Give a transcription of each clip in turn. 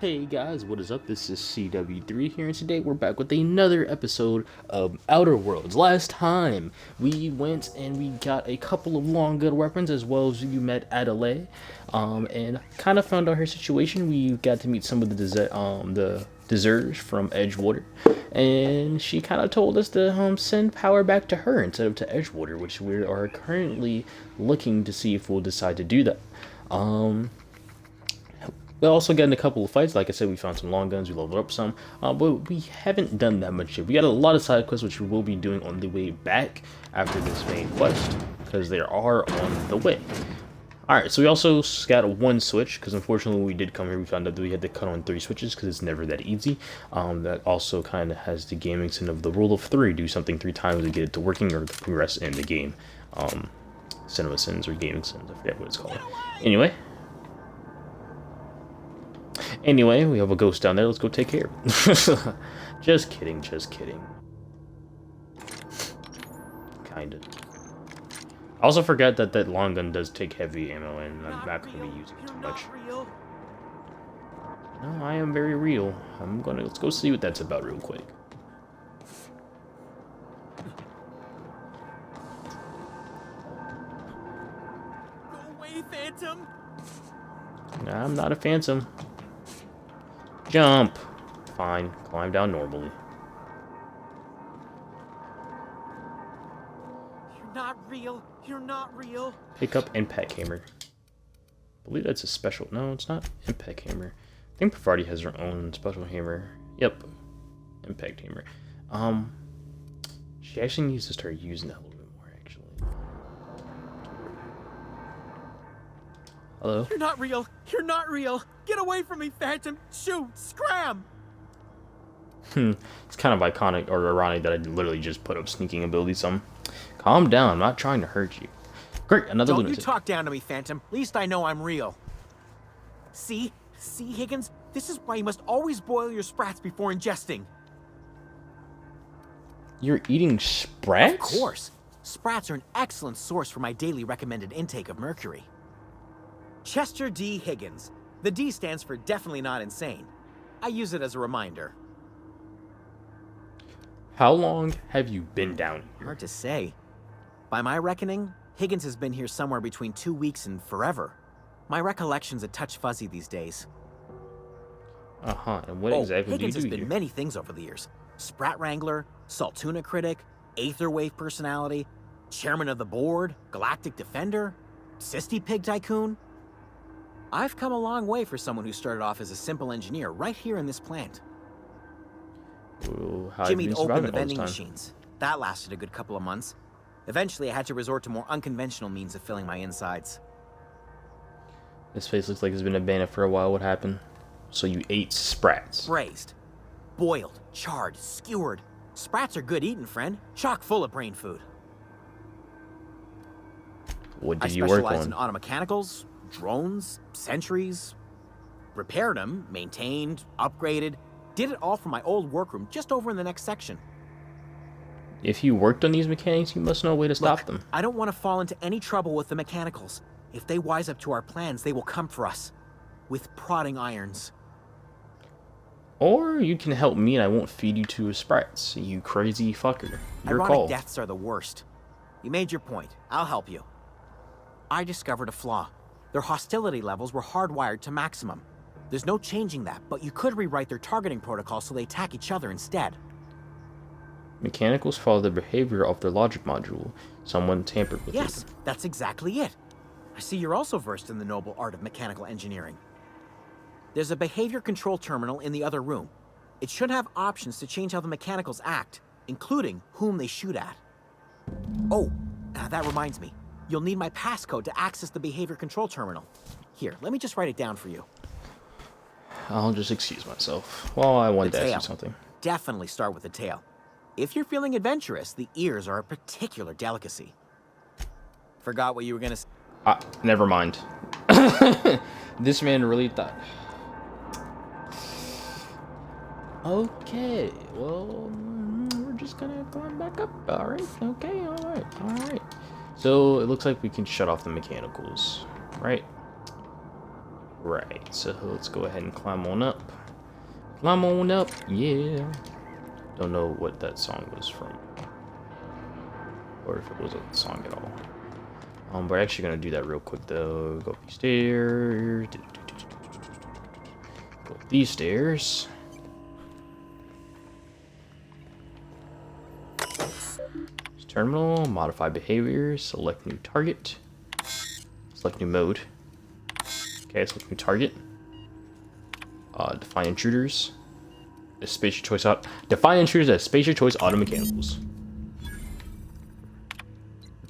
Hey guys, what is up? This is CW3 here, and today we're back with another episode of Outer Worlds. Last time we went and we got a couple of long good weapons, as well as you met Adelaide, and kind of found out her situation. We got to meet some of the deserters from Edgewater, and she kind of told us to send power back to her instead of to Edgewater, which we are currently looking to see if we'll decide to do that. We also got in a couple of fights. Like I said, we found some long guns, we leveled up some, but we haven't done that much yet. We got a lot of side quests, which we will be doing on the way back after this main quest, because they are on the way. Alright, so we also got one switch, because unfortunately when we did come here, we found out that we had to cut on 3 switches, because it's never that easy. That also kind of has the gaming sin of the rule of 3. Do something 3 times to get it to working or to progress in the game. Cinema sins or gaming sins, I forget what it's called. Anyway, we have a ghost down there. Let's go take care of it. Just kidding, just kidding. Kinda. I also forgot that that long gun does take heavy ammo, and I'm not going to be using it too much. No, I am very real. Let's go see what that's about real quick. Go away, Phantom! Nah, I'm not a phantom. Jump! Fine, climb down normally. You're not real. You're not real. Pick up Impact Hammer. I believe that's a special. No, it's not Impact Hammer. I think Pavarti has her own special hammer. Yep. Impact Hammer. She actually needs to start using that a little bit more, actually. Hello? You're not real. You're not real. Get away from me, Phantom. Shoot. Scram. It's kind of iconic or ironic that I literally just put up sneaking abilities. Calm down. I'm not trying to hurt you. Great, another Don't lunatic. you talk down to me, Phantom. At least I know I'm real. See? See, Higgins? This is why you must always boil your sprats before ingesting. You're eating sprats? Of course. Sprats are an excellent source for my daily recommended intake of mercury. Chester D. Higgins. The D stands for definitely not insane. I use it as a reminder. How long have you been down here? Hard to say. By my reckoning, Higgins has been here somewhere between 2 weeks and forever. My recollection's a touch fuzzy these days. And what exactly Higgins do you has do been here? many things over the years. Sprat Wrangler, Saltuna Critic, Aetherwave Personality, Chairman of the Board, Galactic Defender, Sisty Pig Tycoon. I've come a long way for someone who started off as a simple engineer right here in this plant. Well, how have you Jimmy'd been opened surviving the all this vending time? machines. That lasted a good couple of months. Eventually, I had to resort to more unconventional means of filling my insides. This face looks like it's been abandoned for a while. What happened? So you ate sprats. Braised, boiled, charred, skewered. Sprats are good eating, friend. Chock full of brain food. What I did you work specialized in on? automechanicals, drones, sentries. Repaired them, maintained, upgraded. Did it all from my old workroom just over in the next section. If you worked on these mechanics, you must know a way to stop Look, them. I don't want to fall into any trouble with the mechanicals. If they wise up to our plans, they will come for us. With prodding irons. Or you can help me and I won't feed you to sprats, you crazy fucker. Your Ironic call. deaths are the worst. You made your point. I'll help you. I discovered a flaw. Their hostility levels were hardwired to maximum. There's no changing that, but you could rewrite their targeting protocol so they attack each other instead. Mechanicals follow the behavior of their logic module. Someone tampered with Yes, it. that's exactly it. I see you're also versed in the noble art of mechanical engineering. There's a behavior control terminal in the other room. It should have options to change how the mechanicals act, including whom they shoot at. Oh, that reminds me. You'll need my passcode to access the behavior control terminal. Here, let me just write it down for you. I'll just excuse myself. Well, I wanted The to ask tail. you something. Definitely start with the tail. If you're feeling adventurous, the ears are a particular delicacy. Forgot what you were gonna say. Never mind. This man really thought. Okay, well, we're just gonna climb back up. Alright, okay, alright. So, it looks like we can shut off the mechanicals, right? Right, so let's go ahead and climb on up. Climb on up, yeah. Don't know what that song was from, or if it was a song at all. We're actually gonna do that real quick though. Go up these stairs. Go up these stairs. Terminal, modify behavior, select new target, select new mode. Okay, select new target. Define intruders. Space your choice out. Define intruders as space your choice auto mechanicals.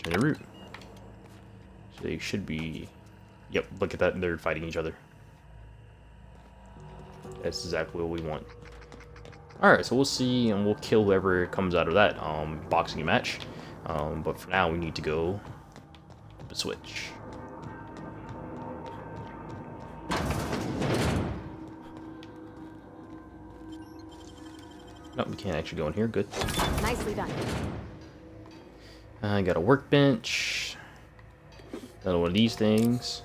Turn the route. So they should be. Yep, look at that. They're fighting each other. That's exactly what we want. Alright, so we'll see and we'll kill whoever comes out of that boxing match. But for now, we need to go to switch. Nope, we can't actually go in here. Good. Nicely done. I got a workbench. Another one of these things.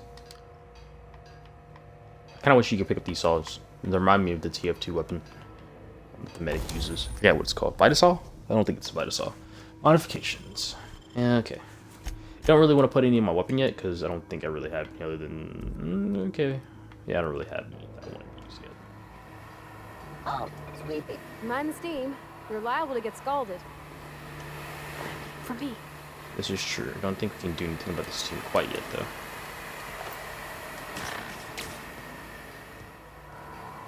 I kind of wish you could pick up these saws. They remind me of the TF2 weapon that the medic uses. I forget what it's called. Vitasaw? I don't think it's a Vitasaw. Modifications. Yeah, okay. Don't really want to put any in my weapon yet because I don't think I really have any other than. Okay. Yeah, I don't really have any that I want to use yet. Oh, sweeping. Mind the steam. You're liable to get scalded. For me. This is true. I don't think we can do anything about this team quite yet, though.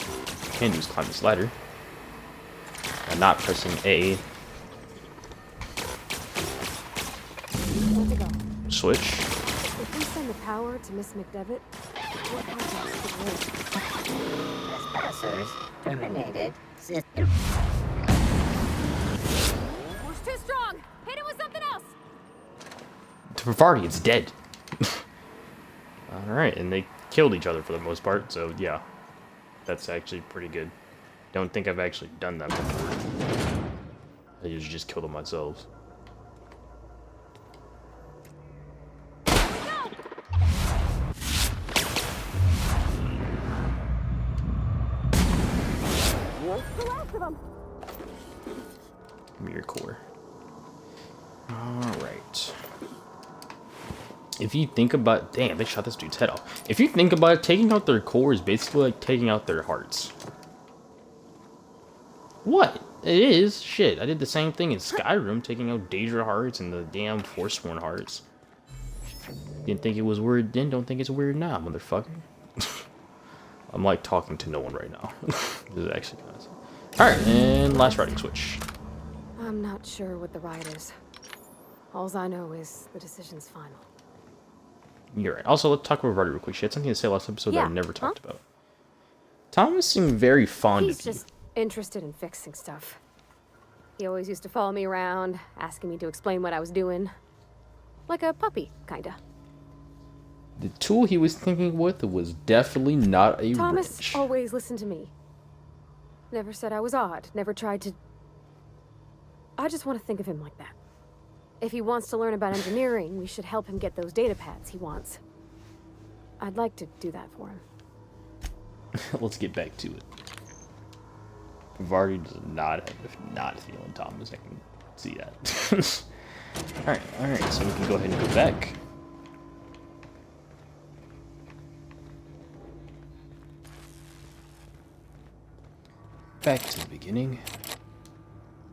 What we can do is climb this ladder. And not pressing A. Where'd to go? Switch. If we send the power to Miss McDevitt, what happens to the room? Trespassers terminated system. We're too strong! Hit it with something else! To Vardy, it's dead. Alright, and they killed each other for the most part, so yeah. That's actually pretty good. Don't think I've actually done that before. I usually just kill them myself. Give me your core. Alright. If you think about... Damn, they shot this dude's head off. If you think about it, taking out their core is basically like taking out their hearts. What? It is? Shit, I did the same thing in Skyrim, taking out Daedra hearts and the damn Forsworn hearts. Didn't think it was weird then, don't think it's weird now, motherfucker. I'm like talking to no one right now. This is actually kind of... Alright, and last riding switch. I'm not sure what the ride is. Alls I know is the decision's final. You're right. Also, let's talk about Vardy real quick. She had something to say last episode that I never talked Huh? about. Thomas seemed very fond He's of you. just interested in fixing stuff. He always used to follow me around, asking me to explain what I was doing. Like a puppy, kinda. The tool he was thinking with was definitely not a Thomas wrench. always listened to me. Never said I was odd, never tried to... I just want to think of him like that. If he wants to learn about engineering, we should help him get those data pads he wants. I'd like to do that for him. Let's get back to it. Vardy does not feeling Thomas. I can see that. Alright, so we can go ahead and go back. Back to the beginning.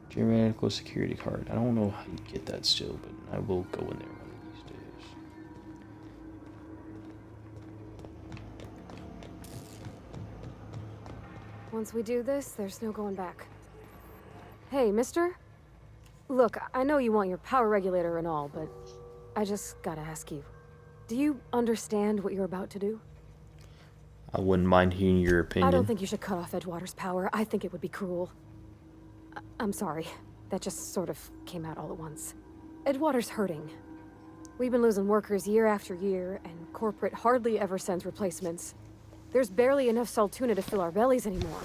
Geomedical security card. I don't know how you get that still, but I will go in there one of these days. Once we do this, there's no going back. Hey, mister? Look, I know you want your power regulator and all, but I just gotta ask you. Do you understand what you're about to do? I wouldn't mind hearing your opinion. I don't think you should cut off Edgewater's power. I think it would be cruel. I'm sorry. That just sort of came out all at once. Edgewater's hurting. We've been losing workers year after year, and corporate hardly ever sends replacements. There's barely enough Saltuna to fill our bellies anymore.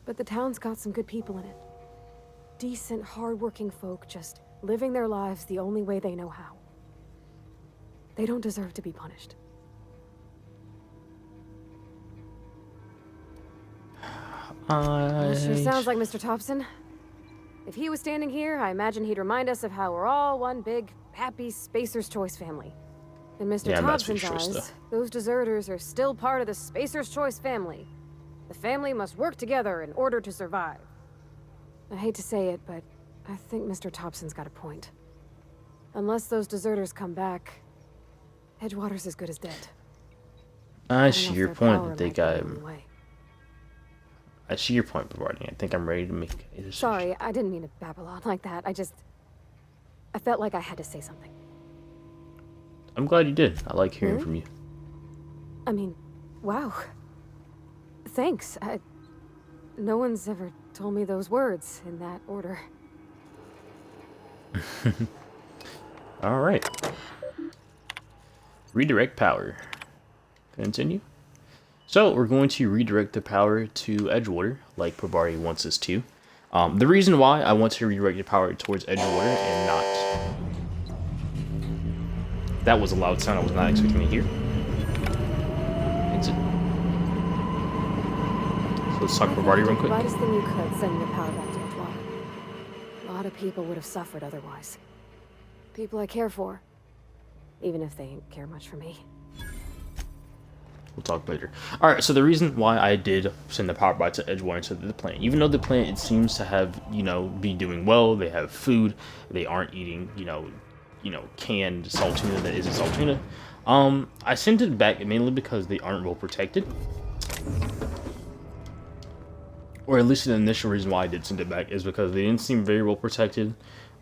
But the town's got some good people in it. Decent, hard-working folk just living their lives the only way they know how. They don't deserve to be punished. Well, sure I... sounds like Mr. Thompson. If he was standing here, I imagine he'd remind us of how we're all one big, happy Spacer's Choice family. In Mr. Yeah, I'm not Thompson's choice, though. eyes, those deserters are still part of the Spacer's Choice family. The family must work together in order to survive. I hate to say it, but I think Mr. Thompson's got a point. Unless those deserters come back, Edgewater's as good as dead. I don't see know if your their point. power I think might get in the way. I see your point, Bavardi. I think I'm ready to make a decision. Sorry, I didn't mean to babble on like that. I felt like I had to say something. I'm glad you did. I like hearing Really? from you. I mean, wow. Thanks. No one's ever told me those words in that order. All right. Redirect power. Continue. So we're going to redirect the power to Edgewater, like Probari wants us to. The reason why I want to redirect the power towards Edgewater and not... That was a loud sound I was not expecting to hear. So let's talk Probari real quick. The lightest thing you could, sending the power back to Edgewater. A lot of people would have suffered otherwise. People I care for. Even if they didn't care much for me. We'll talk later. Alright, so the reason why I did send the power back to Edgewater instead of the planet, even though the planet it seems to have, be doing well, they have food, they aren't eating, canned Saltuna that isn't Saltuna. I sent it back mainly because they aren't well protected. Or at least the initial reason why I did send it back is because they didn't seem very well protected.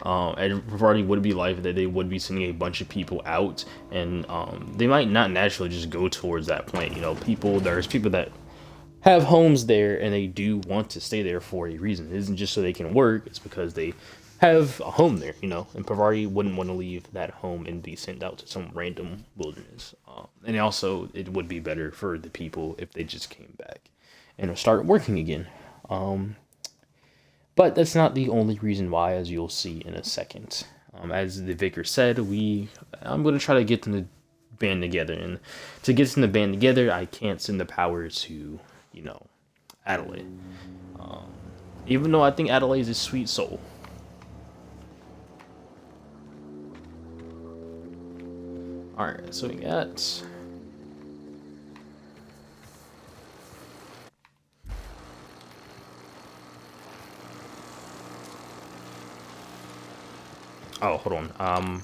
And Provardi would be life that they would be sending a bunch of people out, and they might not naturally just go towards that point. There's people that have homes there and they do want to stay there for a reason. It isn't just so they can work; it's because they have a home there. And Provardi wouldn't want to leave that home and be sent out to some random wilderness. And also, it would be better for the people if they just came back and start working again. But that's not the only reason why, as you'll see in a second. As the vicar said, I'm going to try to get them to band together. And to get them to band together, I can't send the power to, Adelaide. Even though I think Adelaide is a sweet soul. Alright, so we got... Oh, hold on.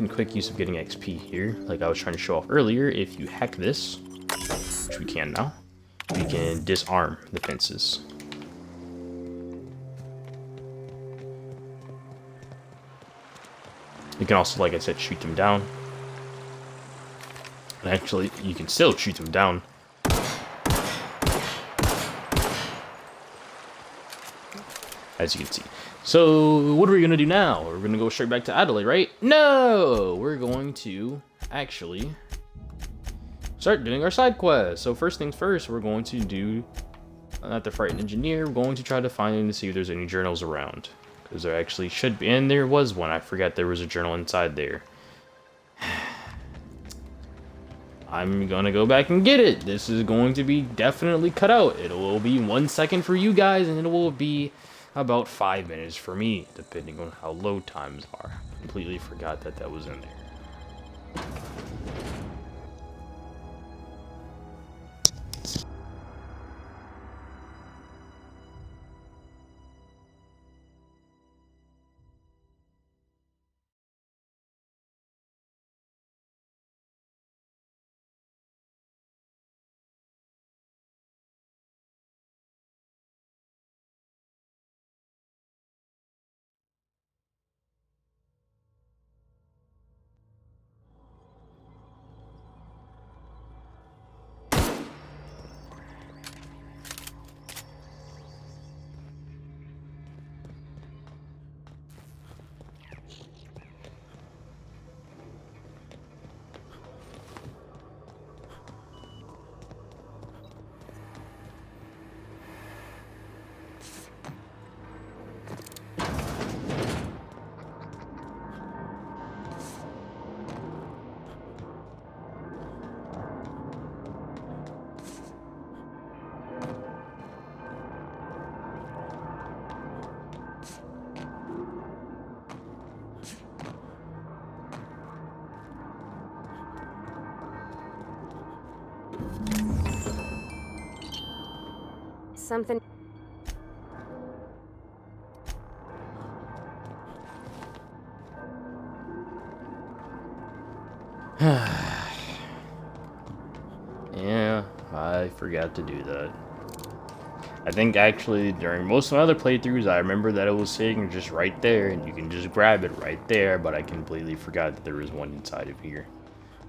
Quick use of getting XP here, like I was trying to show off earlier. If you hack this, which we can now, we can disarm the fences. You can also, like I said, shoot them down. And actually, you can still shoot them down. As you can see. So, what are we going to do now? We're going to go straight back to Adelaide, right? No! We're going to actually start doing our side quest. So first things first, we're going to do, not the frightened engineer, we're going to try to find and see if there's any journals around. Because there actually should be, and there was one. I forgot there was a journal inside there. I'm going to go back and get it. This is going to be definitely cut out. It will be 1 second for you guys, and it will be about 5 minutes for me, depending on how load times are. Completely forgot that was in there. something. Yeah, I forgot to do that. I think actually during most of my other playthroughs, I remember that it was sitting just right there, and you can just grab it right there, but I completely forgot that there was one inside of here.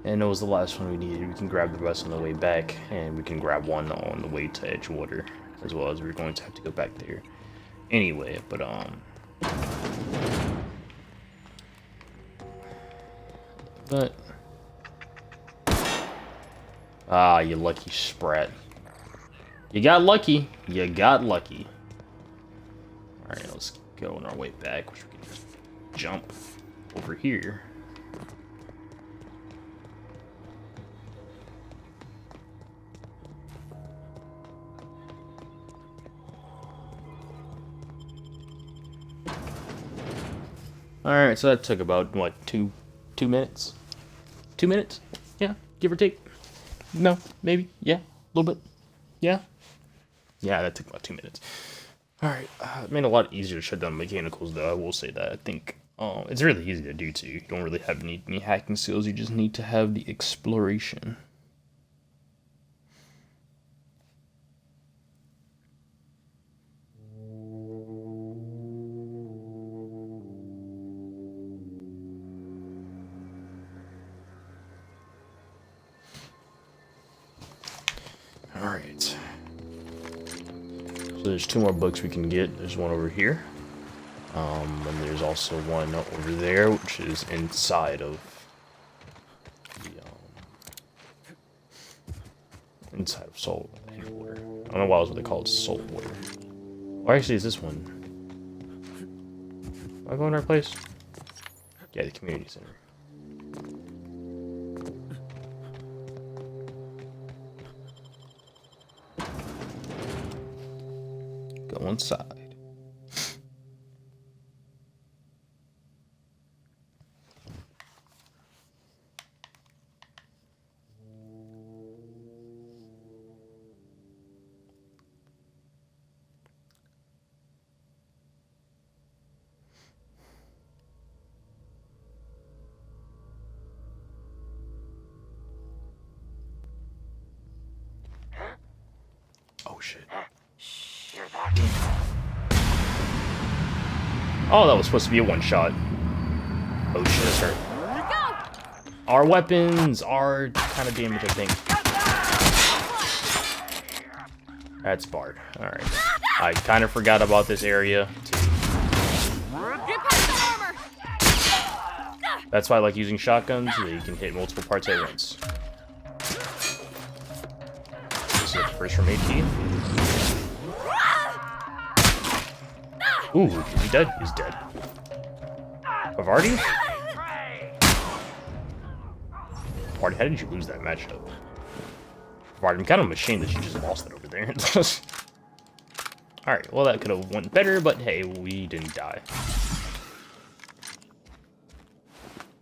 And it was the last one we needed. We can grab the rest on the way back, and we can grab one on the way to Edgewater, as well as we're going to have to go back there. Anyway, but ah, you lucky sprat. You got lucky. You got lucky. Alright, let's go on our way back, which we can just jump over here. Alright, so that took about, what, two minutes? 2 minutes? Yeah, give or take. No, maybe, yeah, a little bit. Yeah? Yeah, that took about 2 minutes. Alright, it made it a lot easier to shut down mechanicals, though, I will say that. I think it's really easy to do, too. You don't really have any hacking skills, you just need to have the exploration. Alright. So there's 2 more books we can get. There's one over here. And there's also one over there, which is inside of the, inside of Soul Water. I don't know why was what they called Soul Water. Or actually, is this one? Am I going to our place? Yeah, the community center. Go inside. Oh shit. Oh, that was supposed to be a one-shot. Oh shit, that's hurt. Our weapons are kind of damaged, I think. That's Bard. Alright. I kind of forgot about this area, too. That's why I like using shotguns, so that you can hit multiple parts at once. This is the first from AT. Ooh, is he dead? He's dead. Havarti? Havarti, how did you lose that matchup? Havarti, I'm kind of ashamed that you just lost it over there. Alright, well that could have went better, but hey, we didn't die.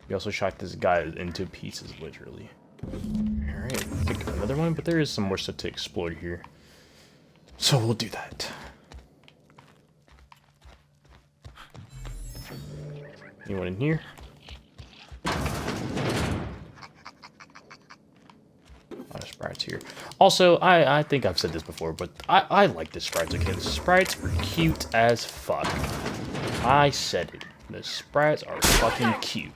We also shot this guy into pieces, literally. Alright, pick up another one, but there is some more stuff to explore here. So we'll do that. Anyone in here? A lot of sprites here. Also, I think I've said this before, but I like the sprites, okay? The sprites are cute as fuck. I said it. The sprites are fucking cute.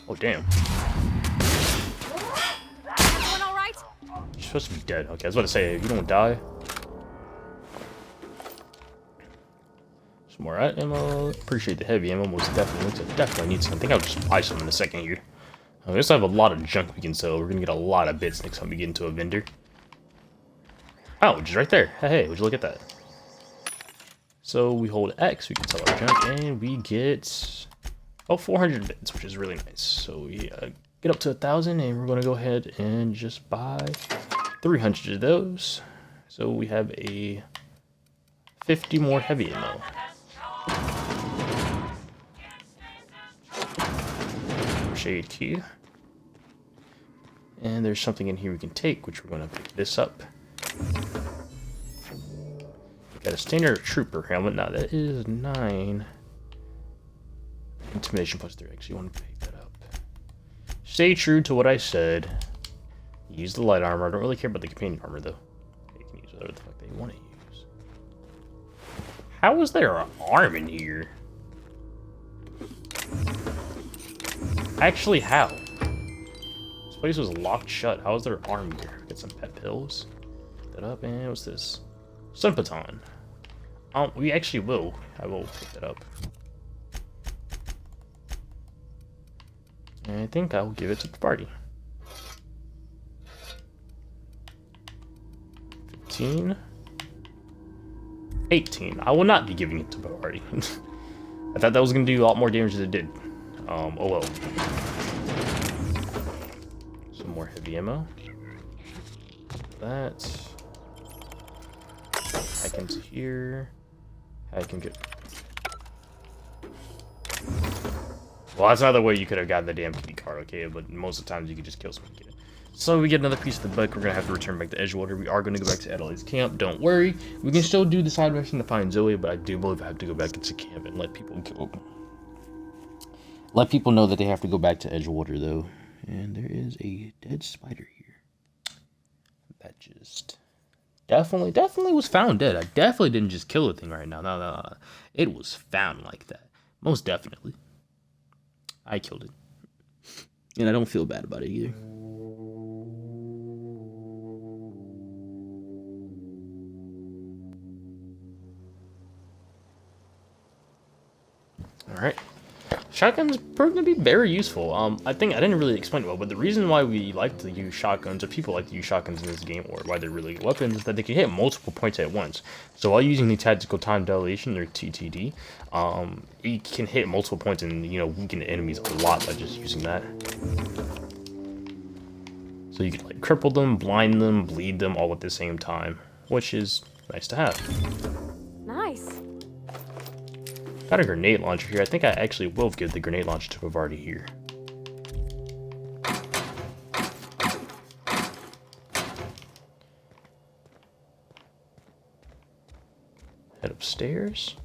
Oh, damn. Everyone all right? You're supposed to be dead. Okay, I was about to say, if you don't die... More ammo. Appreciate the heavy ammo. Most definitely need some. I think I'll just buy some in a second here. We also have a lot of junk we can sell. We're gonna get a lot of bits next time we get into a vendor. Oh, which is right there. Hey, would you look at that? So we hold X, we can sell our junk, and we get 400 bits, which is really nice. So we get up to 1,000, and we're gonna go ahead and just buy 300 of those. So we have a 50 more heavy ammo. Shade key. And there's something in here we can take, which we're going to pick this up. Got a standard trooper helmet. Now that is 9. Intimidation plus 3. Actually, want to pick that up. Stay true to what I said. Use the light armor. I don't really care about the companion armor, though. They can use whatever the fuck they want to use. How is there an arm in here? Actually, how? This place was locked shut. How is there an arm here? Get some pet pills. Pick that up. And what's this? Sun baton. We actually will. I will pick that up. And I think I will give it to the party. 15. 18. I will not be giving it to the party. I thought that was going to do a lot more damage than it did. Oh well. Some more heavy ammo. That. Hack into here. I can get. Well, that's another way you could have gotten the damn kitty car, okay? But most of the times you could just kill someone. So we get another piece of the book. We're gonna have to return back to Edgewater. We are gonna go back to Adelaide's camp. Don't worry. We can still do the side mission to find Zoe, but I do believe I have to go back into camp and let people go. Let people know that they have to go back to Edgewater, though. And there is a dead spider here. That just definitely was found dead. I definitely didn't just kill the thing right now. No. It was found like that. Most definitely. I killed it. And I don't feel bad about it either. Alright. Shotguns proved to be very useful. I think I didn't really explain it well, but the reason why we like to use shotguns, or people like to use shotguns in this game, or why they're really good weapons, is that they can hit multiple points at once. So while using the tactical time dilation, or TTD, you can hit multiple points and, weaken enemies a lot by just using that. So you can like cripple them, blind them, bleed them all at the same time, which is nice to have. Nice. Got a grenade launcher here. I think I actually will give the grenade launcher to Bavardi here. Head upstairs.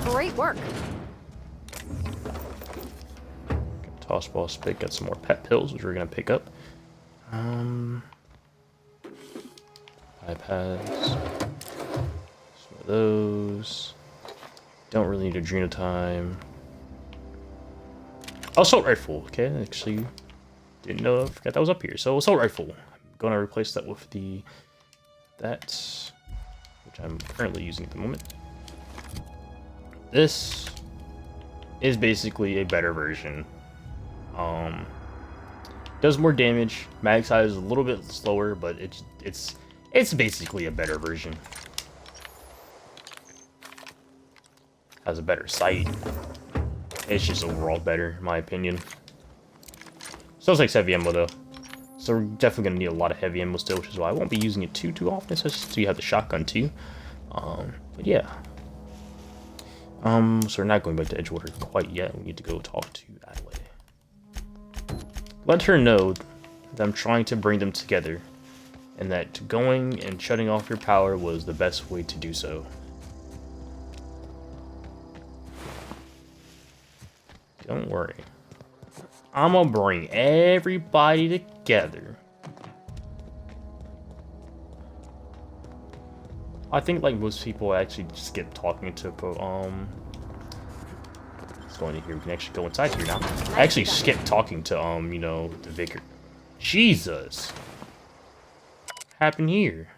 Great work. Toss ball spit. Got some more pet pills, which we're gonna pick up. iPads. Some of those. Don't really need Adrenal time. Assault rifle. Okay, actually didn't know. I forgot that was up here. So assault rifle. I'm gonna replace that with that, which I'm currently using at the moment. This is basically a better version. Does more damage. Mag size is a little bit slower, but it's basically a better version. Has a better sight. It's just overall better, in my opinion. Still takes heavy ammo though, so we're definitely gonna need a lot of heavy ammo still, which is why I won't be using it too often. So you have the shotgun too. But yeah. So we're not going back to Edgewater quite yet. We need to go talk to Adelaide. Let her know that I'm trying to bring them together, and that going and shutting off your power was the best way to do so. Don't worry. I'm gonna bring everybody together. I think like most people actually just get talking to let's go in here. We can actually go inside here now. I actually skipped talking to the vicar. Jesus. What happened here?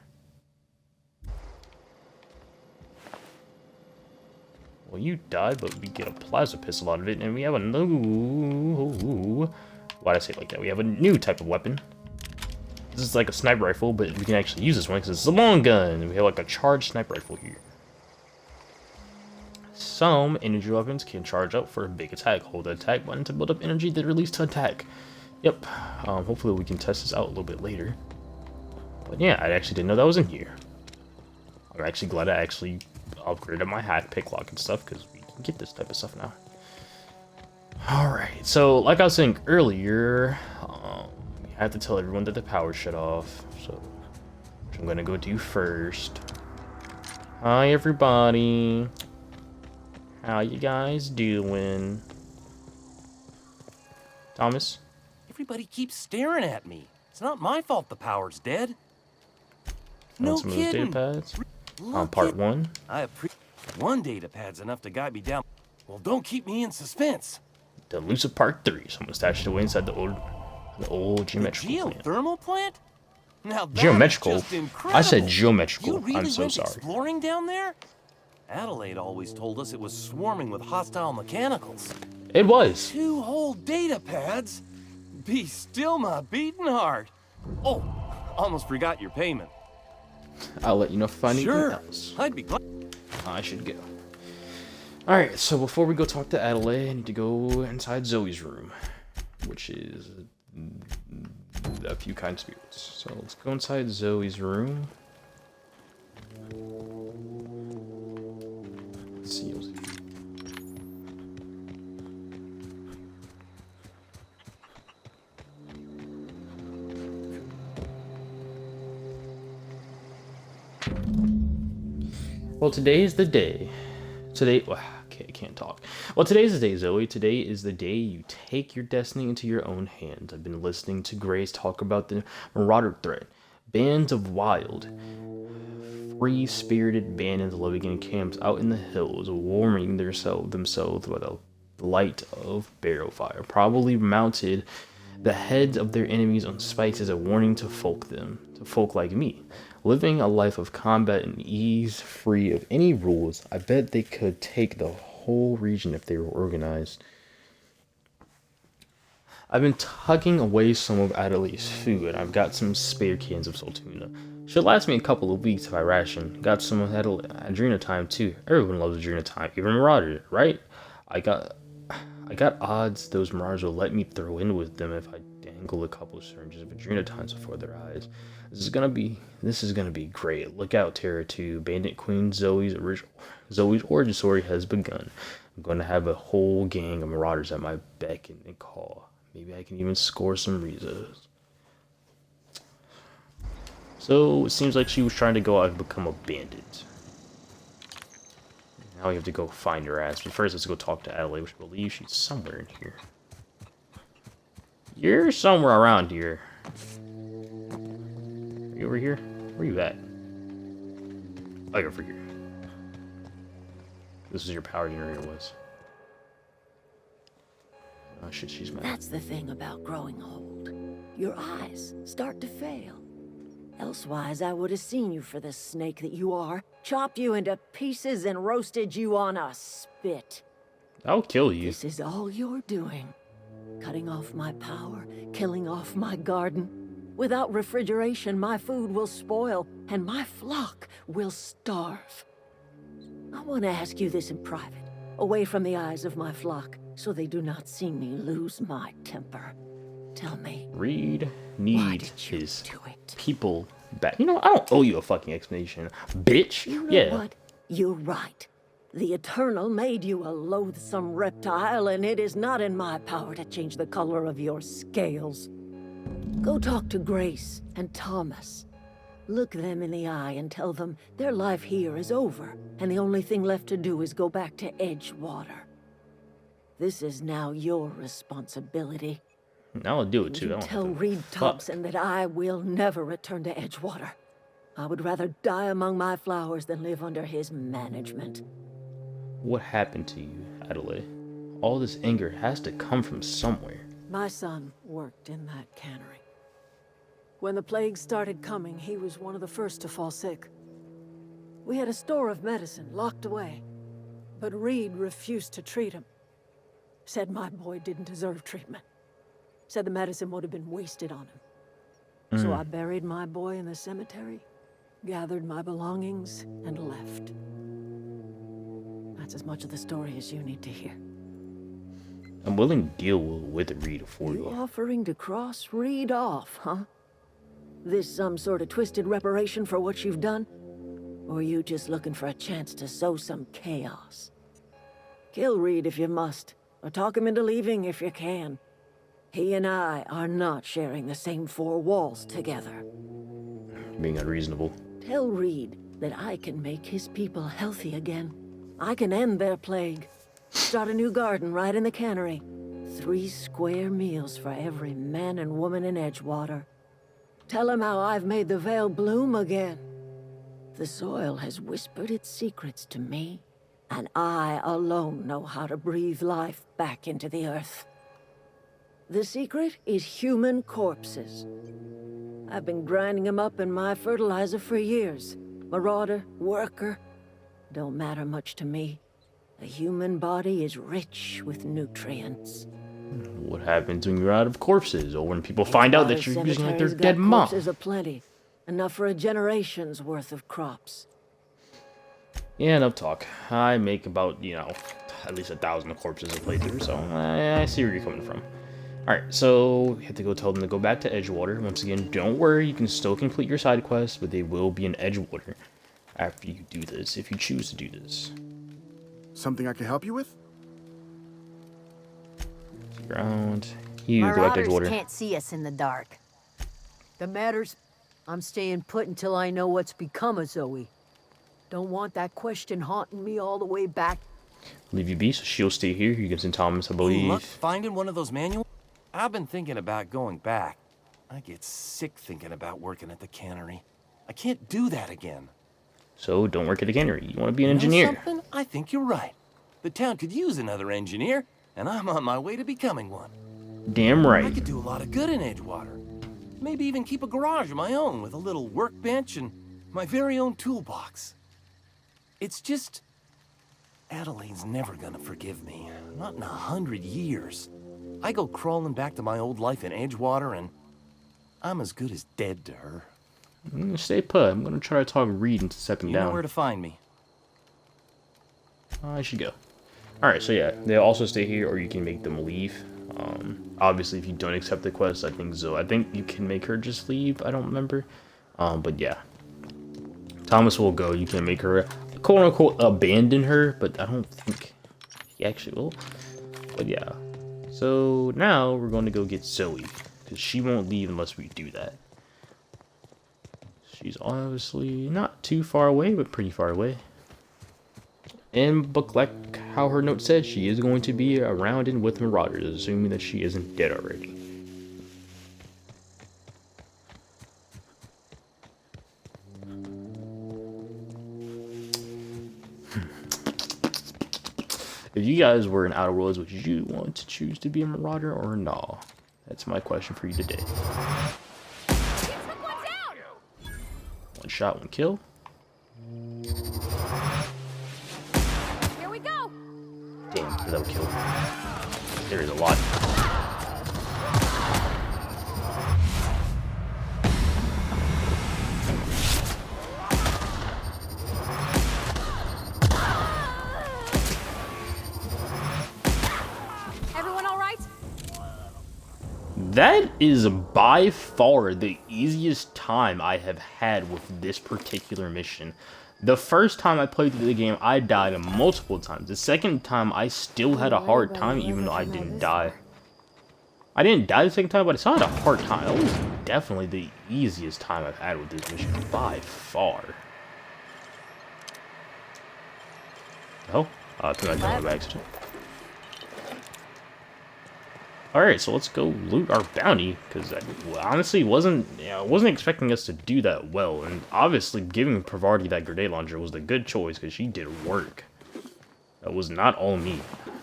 Well, you died, but we get a plasma pistol out of it, and we have a new... Why'd I say it like that? We have a new type of weapon. This is like a sniper rifle, but we can actually use this one because it's a long gun. We have like a charged sniper rifle here. Some energy weapons can charge up for a big attack. Hold the attack button to build up energy, then release to attack. Yep. Hopefully we can test this out a little bit later. But yeah, I actually didn't know that was in here. I'm actually glad I actually upgraded my hack, pick lock, and stuff, because we can get this type of stuff now. Alright, so like I was saying earlier, we have to tell everyone that the power shut off. So, which I'm gonna go do first. Hi everybody. How you guys doing? Thomas? Everybody keeps staring at me. It's not my fault the power's dead. No Want some of those data kidding. pads? On Look part at- 1. I appreciate one data pad's enough to guide me down. Well, don't keep me in suspense. The elusive part 3. Someone stashed it away inside the old geometrical plant. Geothermal plant? Now that's Geometrical? just incredible. I said geometrical. You really I'm so went sorry. exploring down there? Adelaide always told us it was swarming with hostile mechanicals. It was. 2 whole data pads? Be still my beating heart. Oh, almost forgot your payment. I'll let you know if I need Sure, anything else. I'd be glad. I should go. Alright, so before we go talk to Adelaide, I need to go inside Zoe's room, which is a few kind spirits. So let's go inside Zoe's room. Let's see. Well, today is the day. I can't talk. Well, today's the day, Zoe. Today is the day you take your destiny into your own hands. I've been listening to Grace talk about the Marauder threat. Bands of wild, free-spirited bandits living in camps out in the hills, warming themselves by the light of barrel fire, probably mounted the heads of their enemies on spikes as a warning to folk like me. Living a life of combat and ease, free of any rules, I bet they could take the whole region if they were organized. I've been tucking away some of Adelaide's food. I've got some spare cans of saltuna. Should last me a couple of weeks if I ration. Got some of Adrenatime too. Everyone loves Adrenatime, even Marauder, right? I got odds those Marauders will let me throw in with them if I dangle a couple of syringes of Adrenatimes before their eyes. This is gonna be great. Look out, Terra 2. Bandit Queen Zoe's origin story has begun. I'm gonna have a whole gang of Marauders at my beck and call. Maybe I can even score some Rizos. So it seems like she was trying to go out and become a bandit. Now we have to go find her ass. But first, let's go talk to Adelaide, which I believe she's somewhere in here. You're somewhere around here. Are you over here? Where you at? Oh, you're over here. This is your power generator was. Oh shit, she's mad. That's the thing about growing old. Your eyes start to fail. Elsewise, I would have seen you for the snake that you are, chopped you into pieces and roasted you on a spit. I'll kill you. This is all you're doing. Cutting off my power, killing off my garden. Without refrigeration, my food will spoil, and my flock will starve. I want to ask you this in private, away from the eyes of my flock, so they do not see me lose my temper. Tell me, Reed why needs did you his do it? people back. You know, I don't owe you a fucking explanation, bitch. You know Yeah. what? You're right. The Eternal made you a loathsome reptile, and it is not in my power to change the color of your scales. Go talk to Grace and Thomas. Look them in the eye and tell them their life here is over, and the only thing left to do is go back to Edgewater. This is now your responsibility. I'll do it too. I You don't tell have to- Reed Fuck. Thompson that I will never return to Edgewater. I would rather die among my flowers than live under his management. What happened to you, Adelaide? All this anger has to come from somewhere. My son worked in that cannery. When the plague started coming, he was one of the first to fall sick. We had a store of medicine locked away, but Reed refused to treat him. Said my boy didn't deserve treatment. Said the medicine would have been wasted on him. So I buried my boy in the cemetery, gathered my belongings, and left. That's as much of the story as you need to hear. I'm willing to deal with Reed for You you. offering to cross Reed off, huh? This some sort of twisted reparation for what you've done? Or are you just looking for a chance to sow some chaos? Kill Reed if you must, or talk him into leaving if you can. He and I are not sharing the same four walls together. Being unreasonable. Tell Reed that I can make his people healthy again. I can end their plague. Start a new garden right in the cannery. 3 square meals for every man and woman in Edgewater. Tell him how I've made the Vale bloom again. The soil has whispered its secrets to me, and I alone know how to breathe life back into the earth. The secret is human corpses. I've been grinding them up in my fertilizer for years. Marauder, worker, don't matter much to me. A human body is rich with nutrients. What happens when you're out of corpses, or when people find out that you're using like their dead mom? Corpses aplenty, enough for a generation's worth of crops. Yeah, enough talk. I make about, you know, at least 1,000 corpses a playthrough, so I see where you're coming from. Alright, so you have to go tell them to go back to Edgewater. Once again, don't worry, you can still complete your side quests, but they will be in Edgewater after you do this, if you choose to do this. Something I can help you with? Ground. You go back to Marauders Edgewater. can't see us in the dark. The matters, I'm staying put until I know what's become of Zoe. Don't want that question haunting me all the way back. Leave you be, so she'll stay here. You can send Thomas, I Luck believe. finding one of those manuals? I've been thinking about going back. I get sick thinking about working at the cannery. I can't do that again. So don't work at the cannery. You want to be an You know engineer. something? I think you're right. The town could use another engineer, and I'm on my way to becoming one. Damn I right. could do a lot of good in Edgewater. Maybe even keep a garage of my own with a little workbench and my very own toolbox. It's just... Adeline's never gonna forgive me. Not in 100 years. I go crawling back to my old life in Edgewater, and I'm as good as dead to her. Stay put. I'm going to try to talk Reed into stepping You know down. where to find me. I should go. Alright, so yeah, they'll also stay here, or you can make them leave. Obviously, if you don't accept the quest, I think you can make her just leave. I don't remember. But yeah. Thomas will go. You can make her, quote-unquote, abandon her, but I don't think he actually will. But yeah. So now we're going to go get Zoe, because she won't leave unless we do that. She's obviously not too far away, but pretty far away. And but like how her note said, she is going to be around and with Marauders, assuming that she isn't dead already. If you guys were in Outer Worlds, would you want to choose to be a Marauder or no? That's my question for you today. One shot, one kill. Here we go. Damn, that would kill. There is a lot. Everyone all right? That is by far the easiest time I have had with this particular mission. The first time I played through the game, I died multiple times. The second time, I still had a hard time, even though I didn't die. I didn't die the second time, but I still had a hard time. That was definitely the easiest time I've had with this mission, by far. Oh, I think I got my bags too. Alright, so let's go loot our bounty, because I honestly wasn't expecting us to do that well, and obviously giving Parvati that grenade launcher was the good choice, because she did work. That was not all me.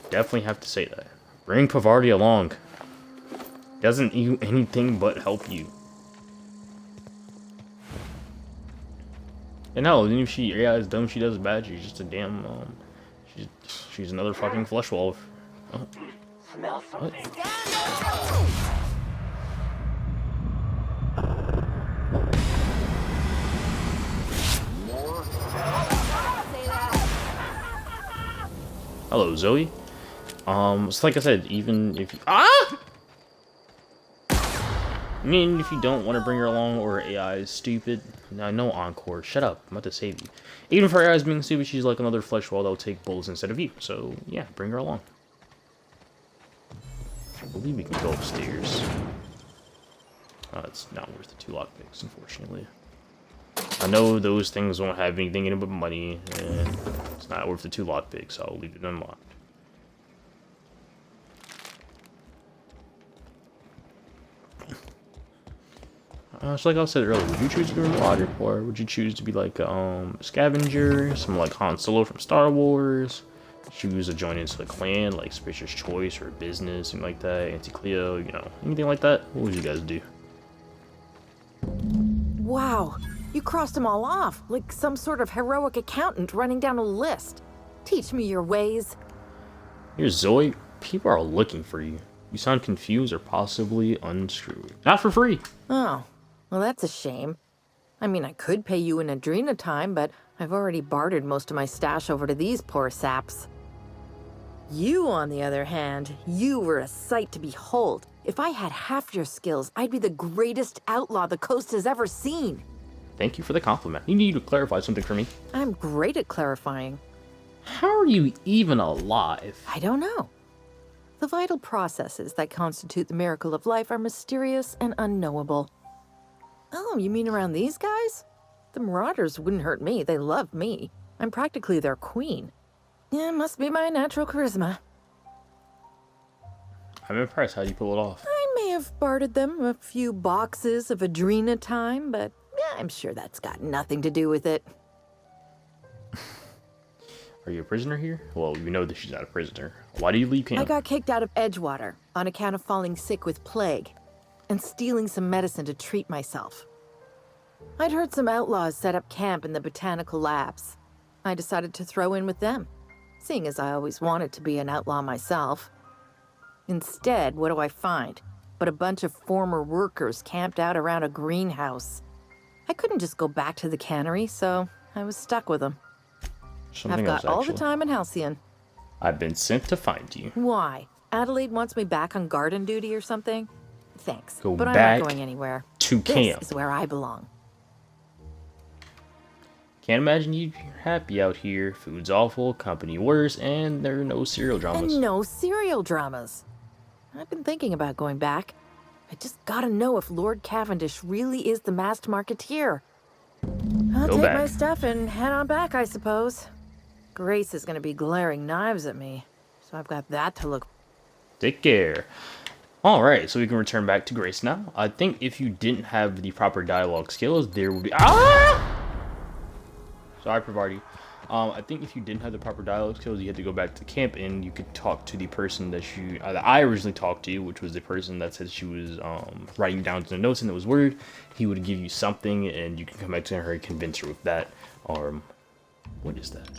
Definitely have to say that. Bring Parvati along. Doesn't do anything but help you. And no, even if she is dumb, she does bad, she's just a damn, she's another fucking flesh wolf. Oh. Smell What? something. Hello, Zoe. So like I said, even if you... I mean, if you don't want to bring her along, or AI is stupid... No, Encore, shut up. I'm about to save you. Even if her AI is being stupid, she's like another flesh wall that'll take bullets instead of you. So, yeah, bring her along. I believe we can go upstairs. It's not worth the 2 lockpicks, unfortunately. I know those things won't have anything in it but money, and it's not worth the 2 lockpicks, so I'll leave it unlocked. So like I said earlier, would you choose to be in water, or would you choose to be like scavenger, someone like Han Solo from Star Wars? Choose to join into a clan like Spacer's Choice or a business, something like that, Anti-Cleo, you know, anything like that? What would you guys do? Wow, you crossed them all off, like some sort of heroic accountant running down a list. Teach me your ways. Here's Zoe. People are looking for you. You sound confused or possibly unscrewed. Not for free. Oh, well that's a shame. I mean, I could pay you in Adrena time, but I've already bartered most of my stash over to these poor saps. You, on the other hand, you were a sight to behold. If I had half your skills, I'd be the greatest outlaw the coast has ever seen. Thank you for the compliment. You need to clarify something for me. I'm great at clarifying. How are you even alive? I don't know. The vital processes that constitute the miracle of life are mysterious and unknowable. Oh, you mean around these guys? The Marauders wouldn't hurt me. They love me. I'm practically their queen. Yeah, must be my natural charisma. I'm impressed. How do you pull it off? I may have bartered them a few boxes of Adrena time, but yeah, I'm sure that's got nothing to do with it. Are you a prisoner here? Well, you know that she's not a prisoner. Why do you leave camp? I got kicked out of Edgewater on account of falling sick with plague and stealing some medicine to treat myself. I'd heard some outlaws set up camp in the botanical labs. I decided to throw in with them, seeing as I always wanted to be an outlaw myself. Instead, what do I find? But a bunch of former workers camped out around a greenhouse. I couldn't just go back to the cannery, so I was stuck with them. Something I've got else, all the actually. time in Halcyon. I've been sent to find you. Why? Adelaide wants me back on garden duty or something? Thanks, Go but I'm back not going anywhere. to camp. This is where I belong. Can't imagine you're happy out here. Food's awful, company worse, and there are no serial dramas. And no serial dramas. I've been thinking about going back. I just gotta know if Lord Cavendish really is the masked marketeer. I'll Go take back. my stuff and head on back, I suppose. Grace is gonna be glaring knives at me, so I've got that to look. Take care. Alright, so we can return back to Grace now. I think if you didn't have the proper dialogue skills, there would be... Ah! Sorry, Pravarti. I think if you didn't have the proper dialogue skills, you had to go back to camp and you could talk to the person that that I originally talked to, which was the person that said she was writing down the notes and it was weird. He would give you something and you can come back to her and convince her with that. What is that?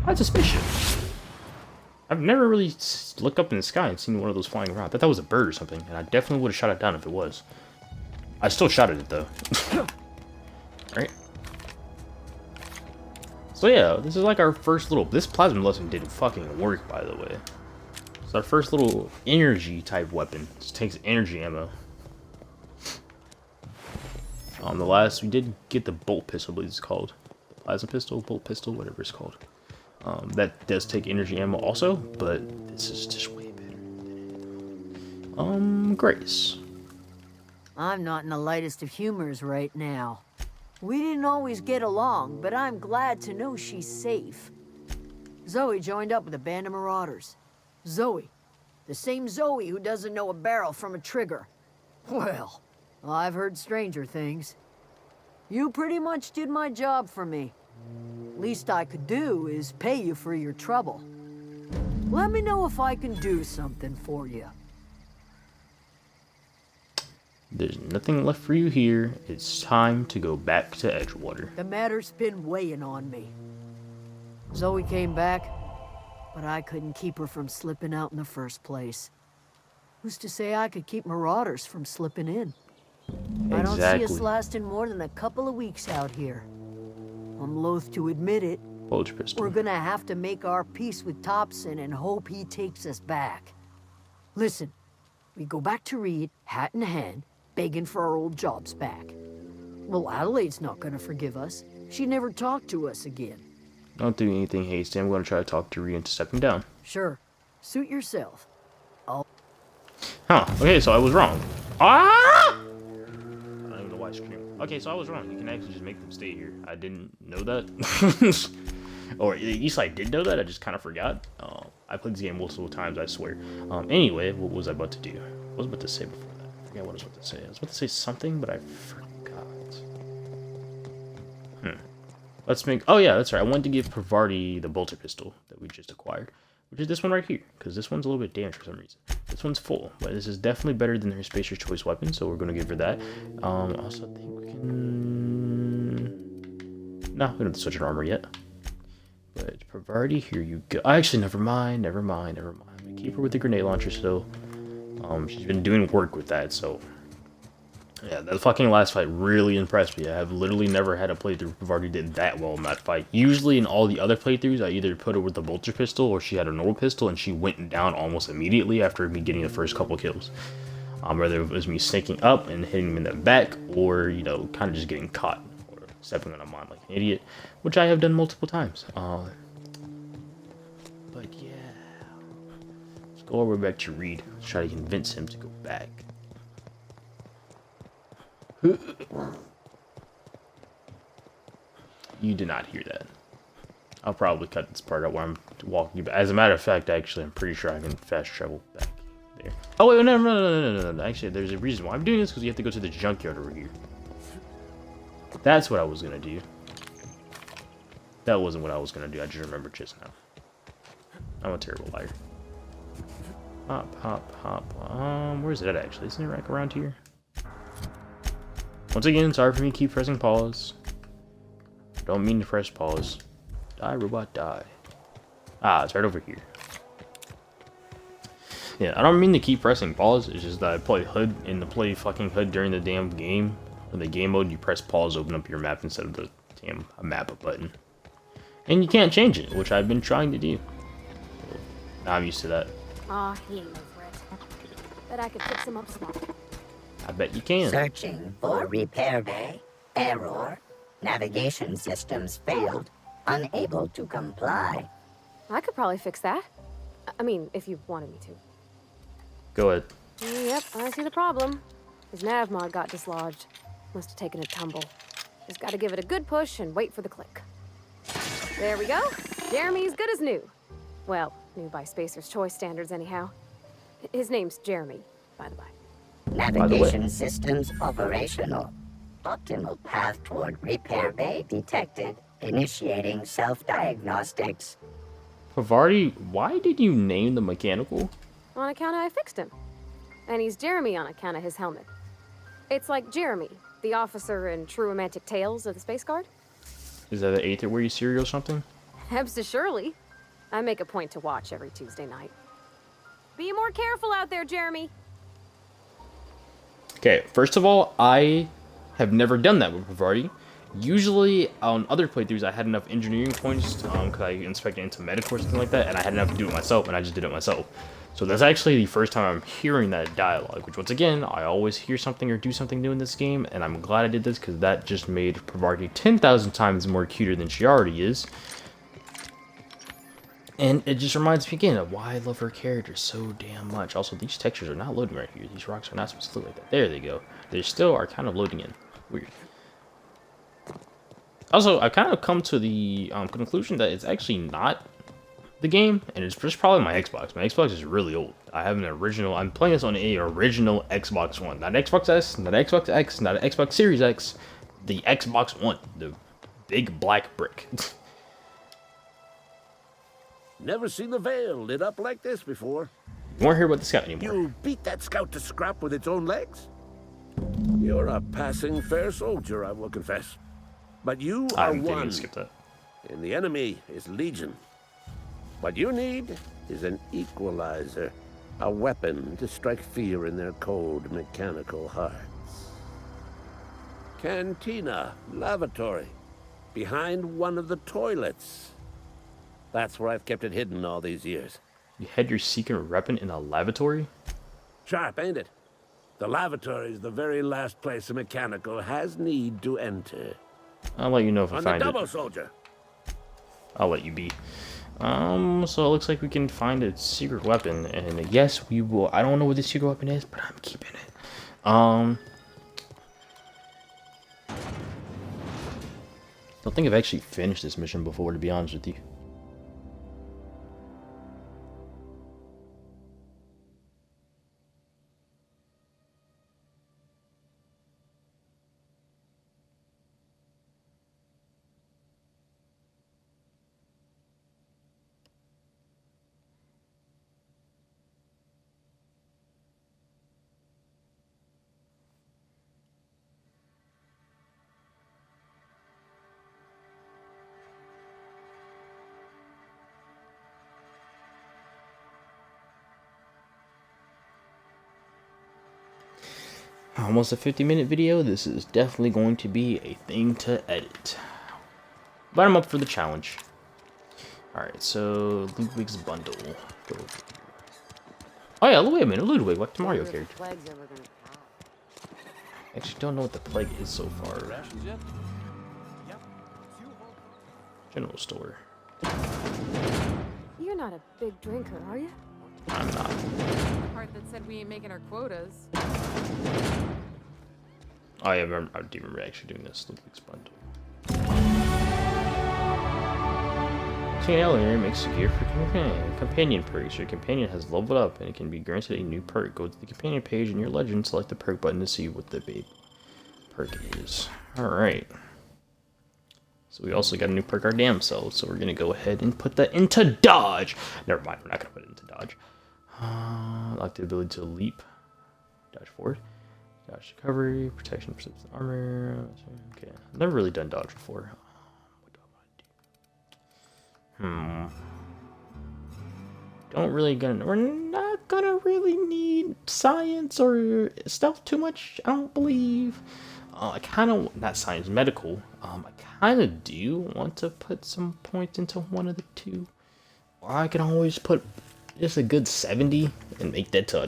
That's suspicious. I've never really looked up in the sky and seen one of those flying around. I thought that was a bird or something, and I definitely would have shot it down if it was. I still shot at it though. Right? So yeah, this is like our first little... This plasma lesson didn't fucking work, by the way. It's our first little energy type weapon. It just takes energy ammo. On the last, we did get the bolt pistol, I believe it's called. Plasma pistol, bolt pistol, whatever it's called. That does take energy ammo also, but this is just way better. Grace. I'm not in the lightest of humors right now. We didn't always get along, but I'm glad to know she's safe. Zoe joined up with a band of marauders. Zoe. The same Zoe who doesn't know a barrel from a trigger. Well, I've heard stranger things. You pretty much did my job for me. Least I could do is pay you for your trouble. Let me know if I can do something for you. There's nothing left for you here. It's time to go back to Edgewater. The matter's been weighing on me. Zoe came back, but I couldn't keep her from slipping out in the first place. Who's to say I could keep marauders from slipping in? I don't see us lasting more than a couple of weeks out here. I'm loath to admit it. Bulge pistol. We're gonna have to make our peace with Topson and hope he takes us back. Listen, we go back to Reed, hat in hand, begging for our old jobs back. Well, Adelaide's not gonna forgive us. She never talked to us again. Don't do anything hasty. I'm going to try to talk to Rhea into stepping down. Sure, Suit yourself. Huh. Okay, so I was wrong. Ah! I don't even know why I screamed. Okay, so I was wrong. You can actually just make them stay here. I didn't know that. Or at least I did know that. I just kind of forgot. I played this game multiple times, I swear. Anyway, what was I about to do? What was I about to say before that? I forgot what I was about to say. I was about to say something, but I forgot. Let's make... Oh, yeah, that's right. I wanted to give Parvati the bolter pistol that we just acquired, which is this one right here, because this one's a little bit damaged for some reason. This one's full, but this is definitely better than her Spacer's Choice weapon, so we're going to give her that. Also, I think we can... No, we don't have to switch her armor yet. But Parvati, here you go. Actually, never mind. I'm gonna keep her with the grenade launcher still. She's been doing work with that, so... Yeah, that fucking last fight really impressed me. I have literally never had a playthrough Parvati did that well in that fight. Usually in all the other playthroughs, I either put her with the bolter pistol or she had a normal pistol and she went down almost immediately after me getting the first couple kills. Whether it was me sneaking up and hitting him in the back or, you know, kind of just getting caught or stepping on a mine like an idiot, which I have done multiple times. But yeah, let's go over back to Reed. Let's try to convince him to go back. You did not hear that. I'll probably cut this part out where I'm walking you back. As a matter of fact, actually, I'm pretty sure I can fast travel back there. Oh, wait, no. Actually, there's a reason why I'm doing this, because you have to go to the junkyard over here. That's what I was going to do. That wasn't what I was going to do. I just remembered just now. I'm a terrible liar. Hop. Where's it at, actually? Isn't it right around here? Once again, sorry for me to keep pressing pause. Don't mean to press pause. Die, robot, die. Ah, it's right over here. Yeah, I don't mean to keep pressing pause. It's just that I play HUD, and to play fucking HUD during the damn game, in the game mode, you press pause, open up your map instead of the damn map button. And you can't change it, which I've been trying to do. So, now I'm used to that. Aw, he ain't over it. Bet I could fix him up smart. I bet you can. Searching for repair bay. Error. Navigation systems failed. Unable to comply. I could probably fix that. I mean, if you wanted me to. Go ahead. Yep, I see the problem. His nav mod got dislodged. Must have taken a tumble. Just gotta give it a good push and wait for the click. There we go. Jeremy's good as new. Well, new by Spacer's Choice standards anyhow. His name's Jeremy, by the way. Navigation systems operational. Optimal path toward repair bay detected. Initiating self-diagnostics. Parvati, why did you name the mechanical? On account of I fixed him. And he's Jeremy on account of his helmet. It's like Jeremy, the officer in True Romantic Tales of the Space Guard. Is that the Aether Weary cereal or something? Absolutely. I make a point to watch every Tuesday night. Be more careful out there, Jeremy. Okay, first of all, I have never done that with Parvati. Usually, on other playthroughs, I had enough engineering points because I inspected into medical or something like that, and I had enough to do it myself, and I just did it myself. So that's actually the first time I'm hearing that dialogue, which once again, I always hear something or do something new in this game, and I'm glad I did this because that just made Parvati 10,000 times more cuter than she already is. And it just reminds me again of why I love her character so damn much. Also, these textures are not loading right here. These rocks are not supposed to look like that. There they go. They still are kind of loading in. Weird. Also, I've kind of come to the conclusion that it's actually not the game, and it's just probably my Xbox. My Xbox is really old. I have an original... I'm playing this on a original Xbox One. Not Xbox S, not Xbox X, not an Xbox Series X. The Xbox One. The big black brick. Never seen the Veil lit up like this before. You won't hear about the Scout anymore. You beat that Scout to scrap with its own legs? You're a passing fair soldier, I will confess. But you are one, skip that. And the enemy is Legion. What you need is an equalizer, a weapon to strike fear in their cold, mechanical hearts. Cantina, lavatory, behind one of the toilets. That's where I've kept it hidden all these years. You had your secret weapon in a lavatory? Sharp, ain't it? The lavatory is the very last place a mechanical has need to enter. I'll let you know if I find it. On the double, soldier. I'll let you be. So it looks like we can find a secret weapon, and yes, we will. I don't know what the secret weapon is, but I'm keeping it. Don't think I've actually finished this mission before, to be honest with you. Almost a 50-minute video. This is definitely going to be a thing to edit. But I'm up for the challenge. Alright, so Ludwig's bundle. Go. Oh yeah, wait a minute, Ludwig, like the Mario character. Actually don't know what the plague is so far. General store. You're not a big drinker, are you? I'm not. The part that said we ain't making our quotas. Oh, yeah, I do remember actually doing this. Ludwig's bundle. Seeing Alien makes a gear for companion perks. Your companion has leveled up and it can be granted a new perk. Go to the companion page in your legend, select the perk button to see what the big perk is. Alright. So we also got a new perk, our damn selves. So we're going to go ahead and put that into dodge. Never mind, we're not going to put it into dodge. Lock the ability to leap. Dodge forward. Dodge recovery. Protection, persistent armor. Okay, I've never really done dodge before. What do I want to do? We're not gonna really need science or stealth too much, I don't believe. I kind of, not science, medical. I kind of do want to put some points into one of the two. Or I can always put just a good 70 and make that to,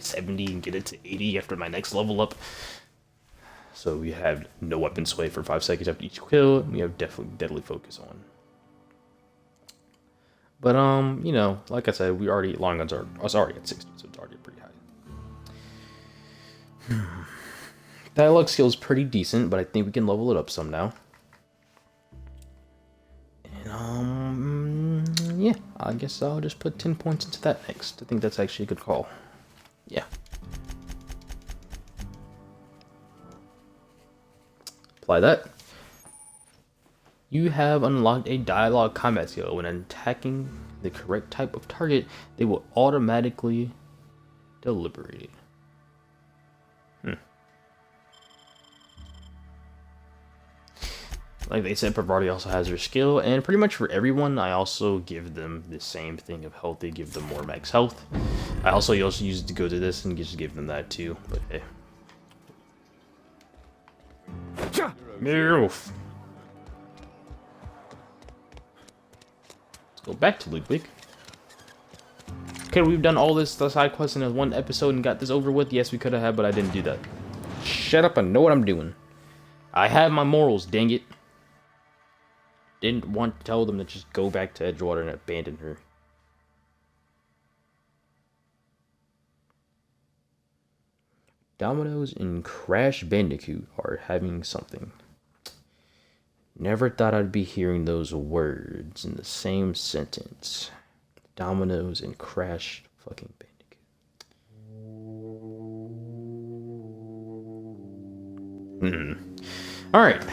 70 and get it to 80 after my next level up. So we have no weapon sway for 5 seconds after each kill. We have deadly focus on. But like I said, long guns are already at 60, so it's already pretty high. Dialogue skill is pretty decent, but I think we can level it up some now. And yeah, I guess I'll just put 10 points into that next. I think that's actually a good call. Yeah. Apply that. You have unlocked a dialogue combat skill. When attacking the correct type of target, they will automatically deliberate. Like they said, Parvati also has her skill, and pretty much for everyone, I also give them the same thing of health. They give them more max health. I also use it to go to this and just give them that too, but hey. Let's go back to Ludwig. Okay, we've done all the side quests in one episode and got this over with. Yes, we could have, but I didn't do that. Shut up, I know what I'm doing. I have my morals, dang it. Didn't want to tell them to just go back to Edgewater and abandon her. Dominoes and Crash Bandicoot are having something. Never thought I'd be hearing those words in the same sentence. Dominoes and Crash fucking Bandicoot. Alright.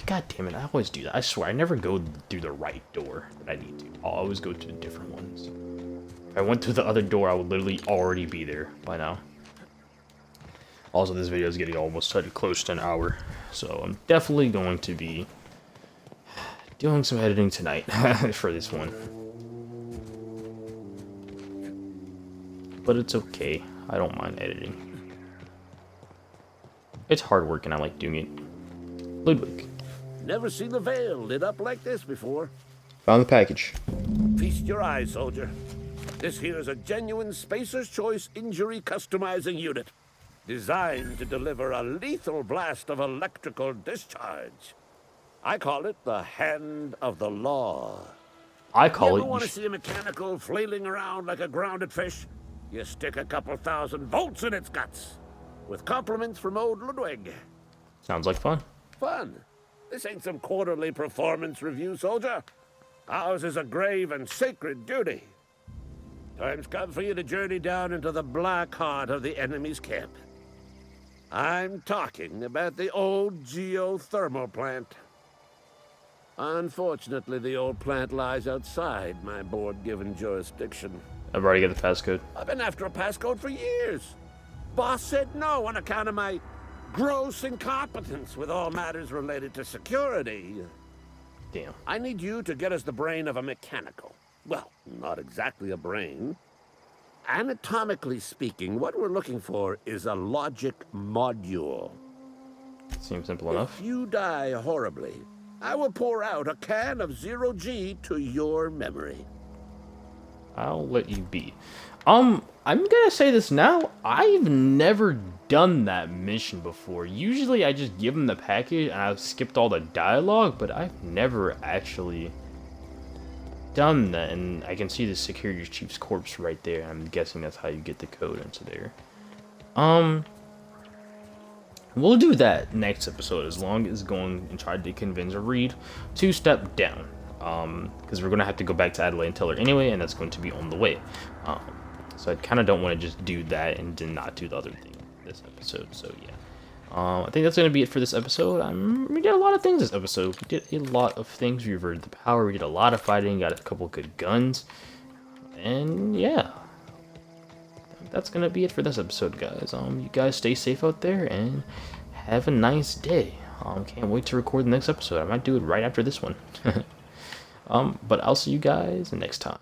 God damn it, I always do that. I swear, I never go through the right door that I need to. I'll always go to different ones. If I went through the other door, I would literally already be there by now. Also, this video is getting almost close to an hour. So I'm definitely going to be doing some editing tonight for this one. But it's okay. I don't mind editing. It's hard work and I like doing it. Ludwig. Never seen the Veil lit up like this before. Found the package. Feast your eyes, soldier. This here is a genuine Spacer's Choice injury customizing unit, designed to deliver a lethal blast of electrical discharge. I call it the hand of the law. I call You it. ever want to see a mechanical flailing around like a grounded fish? You stick a couple thousand volts in its guts. With compliments from old Ludwig. Sounds like fun. Fun. This ain't some quarterly performance review, soldier. Ours is a grave and sacred duty. Time's come for you to journey down into the black heart of the enemy's camp. I'm talking about the old geothermal plant. Unfortunately, the old plant lies outside my board-given jurisdiction. I've already got the passcode. I've been after a passcode for years. Boss said no on account of my gross incompetence with all matters related to security. Damn. I need you to get us the brain of a mechanical. Well, not exactly a brain. Anatomically speaking, what we're looking for is a logic module. Seems simple enough. If you die horribly, I will pour out a can of 0G to your memory. I'll let you be. I'm gonna say this now. I've never done that mission before. Usually I just give them the package and I've skipped all the dialogue, but I've never actually done that. And I can see the security chief's corpse right there. I'm guessing that's how you get the code into there. We'll do that next episode, as long as going and try to convince Reed to step down. Because we're going to have to go back to Adelaide and tell her anyway, and that's going to be on the way. So I kind of don't want to just do that and then not do the other thing this episode. So yeah, I think that's going to be it for this episode. We did a lot of things this episode. We did a lot of things. We reverted the power. We did a lot of fighting. Got a couple good guns. And yeah, that's going to be it for this episode, guys. You guys stay safe out there and have a nice day. Can't wait to record the next episode. I might do it right after this one. But I'll see you guys next time.